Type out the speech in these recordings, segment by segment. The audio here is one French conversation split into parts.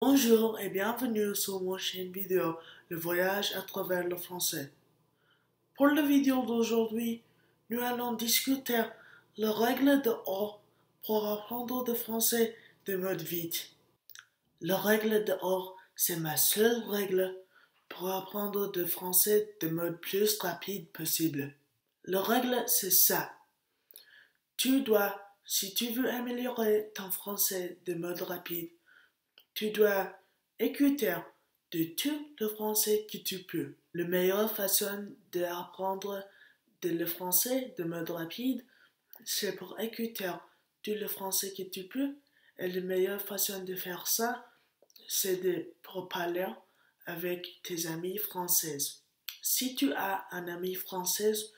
Bonjour et bienvenue sur mon chaîne vidéo Le voyage à travers le français. Pour la vidéo d'aujourd'hui, nous allons discuter les règles de or pour apprendre le français de mode vite. La règle de or, c'est ma seule règle pour apprendre le français de mode plus rapide possible. La règle, c'est ça. Si tu veux améliorer ton français de mode rapide, tu dois écouter de tout le français que tu peux. La meilleure façon d'apprendre le français de mode rapide, c'est pour écouter tout le français que tu peux. Et la meilleure façon de faire ça, c'est pour parler avec tes amis françaises. Si tu as un ami française,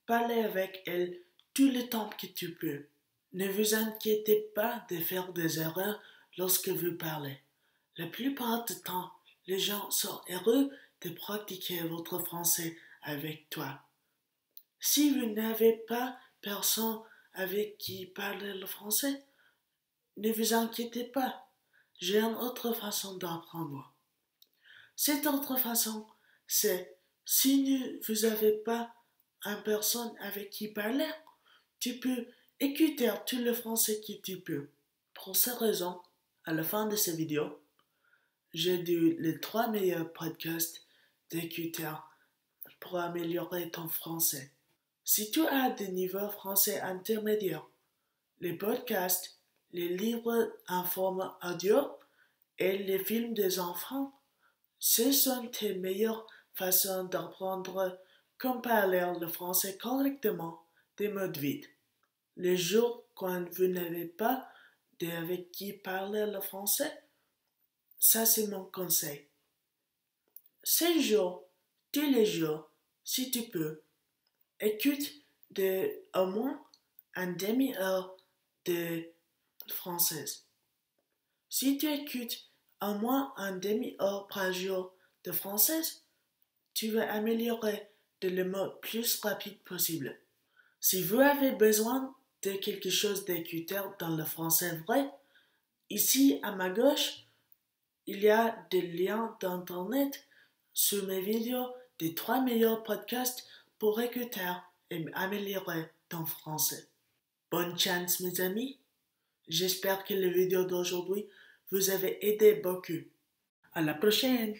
parlez avec elle tout le temps que tu peux. Ne vous inquiétez pas de faire des erreurs lorsque vous parlez. La plupart du temps, les gens sont heureux de pratiquer votre français avec toi. Si vous n'avez pas personne avec qui parler le français, ne vous inquiétez pas. J'ai une autre façon d'apprendre. Cette autre façon, c'est si vous n'avez pas une personne avec qui parler, tu peux écouter tout le français que tu peux. Pour cette raison, à la fin de cette vidéo, j'ai dit les 3 meilleurs podcasts d'écouter pour améliorer ton français. Si tu as des niveaux français intermédiaires, les podcasts, les livres en format audio et les films des enfants, ce sont tes meilleures façons d'apprendre comment parler le français correctement de mode vite. Les jours quand vous n'avez pas avec qui parler le français, ça c'est mon conseil. Ces jours, tous les jours, si tu peux, écoute au moins une demi-heure de français. Si tu écoutes au moins une demi-heure par jour de français, tu vas améliorer le mode plus rapide possible. Si vous avez besoin de quelque chose d'écouter dans le français vrai, ici à ma gauche, il y a des liens d'internet sur mes vidéos des 3 meilleurs podcasts pour écouter et améliorer ton français. Bonne chance mes amis. J'espère que la vidéo d'aujourd'hui vous avait aidé beaucoup. À la prochaine!